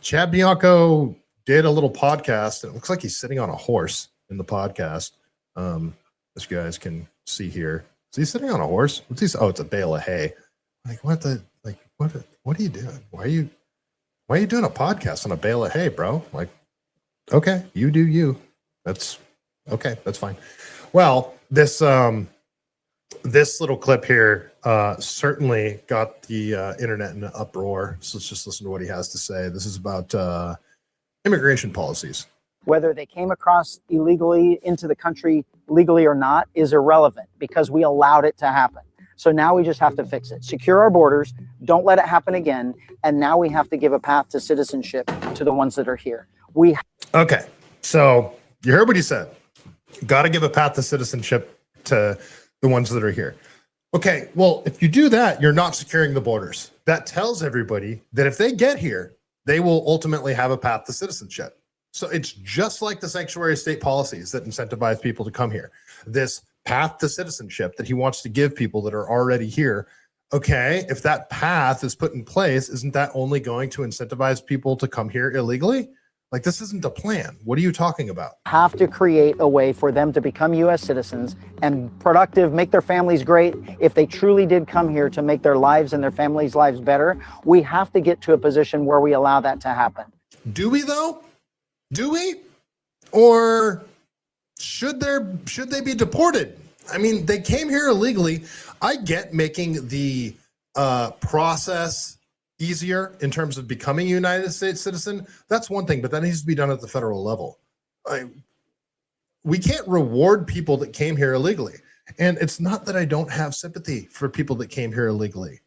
Chad Bianco did a little podcast. And it looks like he's sitting on a horse in the podcast. As you guys can see here. Is he sitting on a horse? What's he? Oh, it's a bale of hay. Like what are you doing? Why are you doing a podcast on a bale of hay, bro? Like, okay, you do you. That's okay. That's fine. Well, this little clip here certainly got the internet in an uproar. So let's just listen to what he has to say. This is about immigration policies. Whether they came across illegally into the country, legally or not, is irrelevant because we allowed it to happen. So now we just have to fix it. Secure our borders, don't let it happen again. And now we have to give a path to citizenship to the ones that are here. Okay, so you heard what he said. Got to give a path to citizenship to the ones that are here. Okay, well, if you do that, you're not securing the borders. That tells everybody that if they get here, they will ultimately have a path to citizenship. So it's just like the sanctuary state policies that incentivize people to come here. This path to citizenship that he wants to give people that are already here. Okay, if that path is put in place, isn't that only going to incentivize people to come here illegally? Like, this isn't a plan. What are you talking about? Have to create a way for them to become U.S. citizens and productive, make their families great. If they truly did come here to make their lives and their families' lives better, we have to get to a position where we allow that to happen. Do we though? Do we? Or should they be deported? I mean, they came here illegally. I get making the process easier in terms of becoming a United States citizen. That's one thing, but that needs to be done at the federal level. We can't reward people that came here illegally. And it's not that I don't have sympathy for people that came here illegally.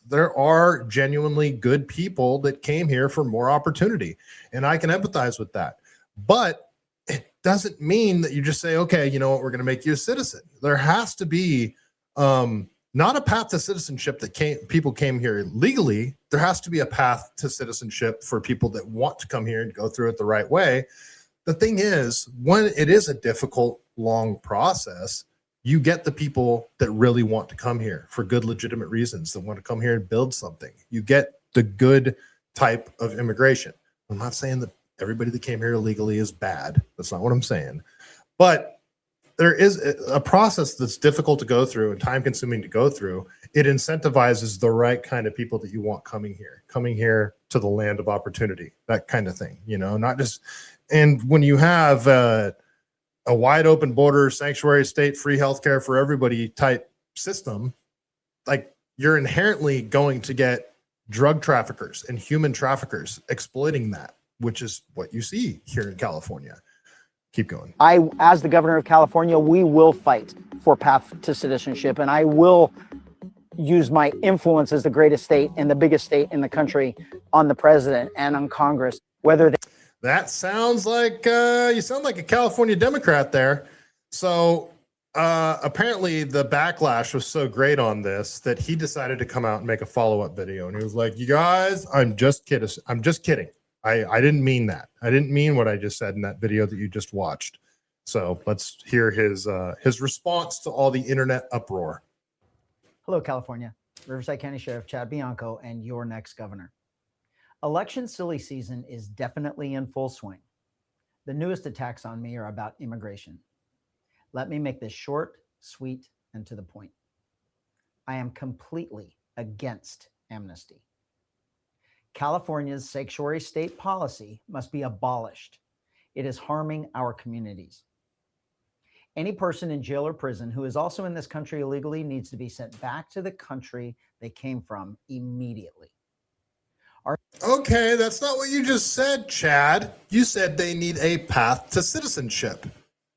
There are genuinely good people that came here for more opportunity, and I can empathize with that. But it doesn't mean that you just say, okay, you know what, we're going to make you a citizen. There has to be not a path to citizenship that people came here legally. There has to be a path to citizenship for people that want to come here and go through it the right way. The thing is, when it is a difficult, long process, you get the people that really want to come here for good, legitimate reasons, that want to come here and build something. You get the good type of immigration. I'm not saying that everybody that came here illegally is bad. That's not what I'm saying. But there is a process that's difficult to go through and time consuming to go through. It incentivizes the right kind of people that you want coming here to the land of opportunity, that kind of thing, not just, and when you have a wide open border, sanctuary state, free healthcare for everybody type system, like, you're inherently going to get drug traffickers and human traffickers exploiting that, which is what you see here in California. Keep going. As the governor of California, we will fight for path to citizenship, and I will use my influence as the greatest state and the biggest state in the country on the president and on Congress, That sounds like you sound like a California Democrat there. So apparently the backlash was so great on this that he decided to come out and make a follow-up video. And he was like, you guys, I'm just kidding. I didn't mean that. I didn't mean what I just said in that video that you just watched. So let's hear his response to all the internet uproar. Hello, California. Riverside County Sheriff Chad Bianco and your next governor. Election silly season is definitely in full swing. The newest attacks on me are about immigration. Let me make this short, sweet, and to the point. I am completely against amnesty. California's sanctuary state policy must be abolished. It is harming our communities. Any person in jail or prison who is also in this country illegally needs to be sent back to the country they came from immediately. Okay, that's not what you just said, Chad. You said they need a path to citizenship.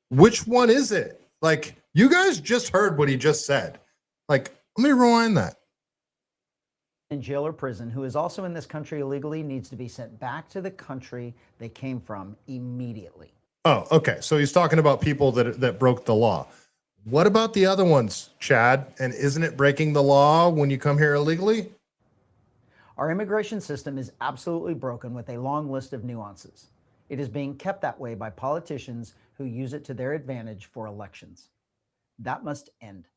Which one is it? Like, you guys just heard what he just said. Like, let me rewind that. In jail or prison who is also in this country illegally needs to be sent back to the country they came from immediately. Oh, okay. So he's talking about people that broke the law. What about the other ones, Chad? And isn't it breaking the law when you come here illegally? Our immigration system is absolutely broken with a long list of nuances. It is being kept that way by politicians who use it to their advantage for elections. That must end.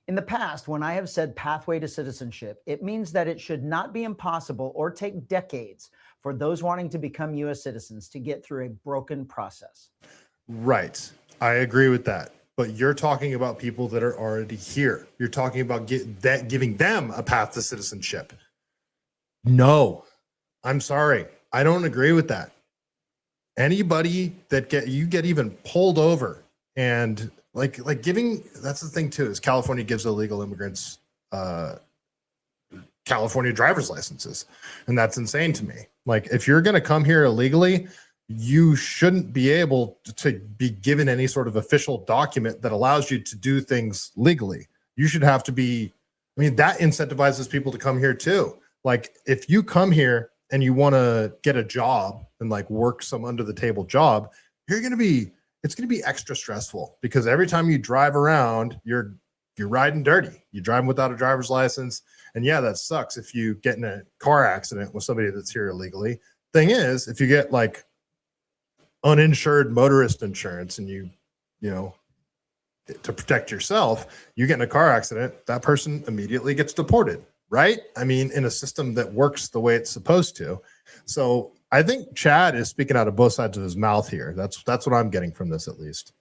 In the past, when I have said pathway to citizenship, it means that it should not be impossible or take decades for those wanting to become U.S. citizens to get through a broken process. Right. I agree with that. But you're talking about people that are already here. You're talking about giving them a path to citizenship. No, I'm sorry. I don't agree with that. Anybody that get even pulled over and like giving, that's the thing too, is California gives illegal immigrants California driver's licenses. And that's insane to me. Like, if you're going to come here illegally, you shouldn't be able to be given any sort of official document that allows you to do things legally. You should have to be, I mean, that incentivizes people to come here too. Like, if you come here and you want to get a job and like work some under the table job, it's going to be extra stressful, because every time you drive around, you're riding dirty. You're driving without a driver's license. And yeah, that sucks if you get in a car accident with somebody that's here illegally. Thing is, if you get like uninsured motorist insurance and you know, to protect yourself, you get in a car accident, that person immediately gets deported, right? I mean, in a system that works the way it's supposed to. So I think Chad is speaking out of both sides of his mouth here. That's what I'm getting from this, at least.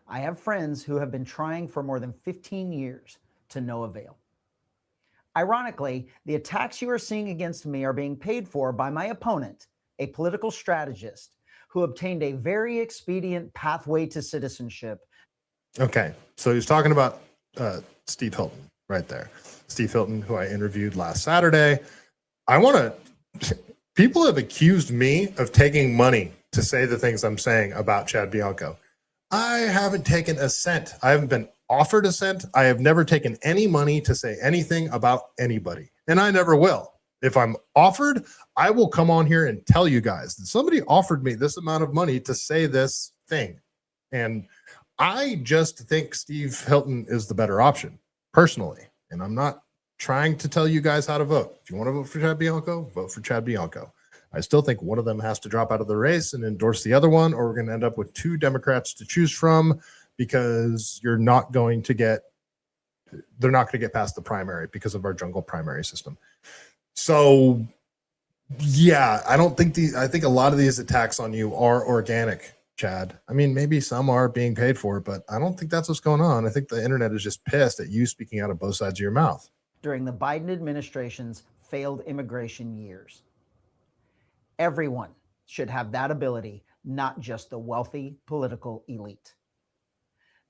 I have friends who have been trying for more than 15 years to no avail. Ironically, the attacks you are seeing against me are being paid for by my opponent, a political strategist who obtained a very expedient pathway to citizenship. Okay, so he's talking about Steve Hilton right there. Steve Hilton, who I interviewed last Saturday. People have accused me of taking money to say the things I'm saying about Chad Bianco. I haven't taken a cent. I haven't been offered a cent. I have never taken any money to say anything about anybody, and I never will. If I'm offered, I will come on here and tell you guys that somebody offered me this amount of money to say this thing. And I just think Steve Hilton is the better option, personally. And I'm not trying to tell you guys how to vote. If you want to vote for Chad Bianco, vote for Chad Bianco. I still think one of them has to drop out of the race and endorse the other one, or we're going to end up with two Democrats to choose from, because they're not going to get past the primary because of our jungle primary system. So yeah, I think a lot of these attacks on you are organic, Chad. I mean, maybe some are being paid for, but I don't think that's what's going on. I think the internet is just pissed at you speaking out of both sides of your mouth. During the Biden administration's failed immigration years, everyone should have that ability, not just the wealthy political elite.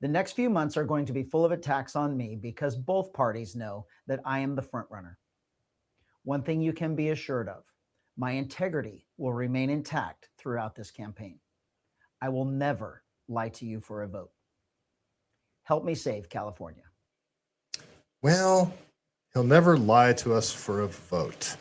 The next few months are going to be full of attacks on me because both parties know that I am the front runner. One thing you can be assured of, my integrity will remain intact throughout this campaign. I will never lie to you for a vote. Help me save California. Well, he'll never lie to us for a vote.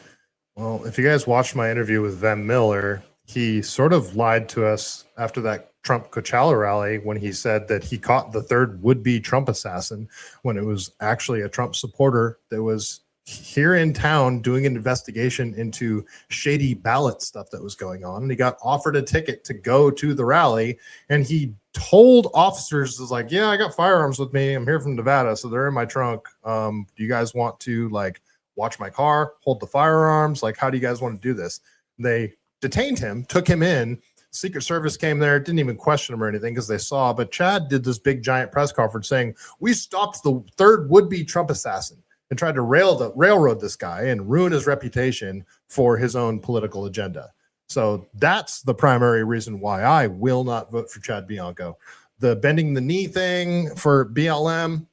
Well, if you guys watched my interview with Van Miller, he sort of lied to us after that Trump Coachella rally when he said that he caught the third would-be Trump assassin, when it was actually a Trump supporter that was here in town doing an investigation into shady ballot stuff that was going on. And he got offered a ticket to go to the rally. And he told officers, was like, yeah, I got firearms with me. I'm here from Nevada, so they're in my trunk. Do you guys want to like watch my car, hold the firearms? Like, how do you guys want to do this? They detained him, took him in. Secret Service came there, didn't even question him or anything because they saw. But Chad did this big giant press conference saying, we stopped the third would-be Trump assassin, and tried to railroad this guy and ruin his reputation for his own political agenda. So that's the primary reason why I will not vote for Chad Bianco. The bending the knee thing for BLM,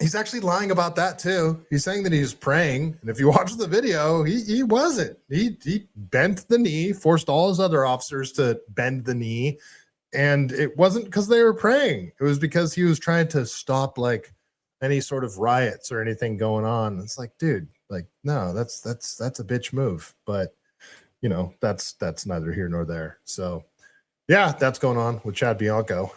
he's actually lying about that too. He's saying that he's praying. And if you watch the video, he wasn't. He bent the knee, forced all his other officers to bend the knee. And it wasn't because they were praying. It was because he was trying to stop like any sort of riots or anything going on. It's like, dude, like, no, that's a bitch move. But you know, that's neither here nor there. So yeah, that's going on with Chad Bianco.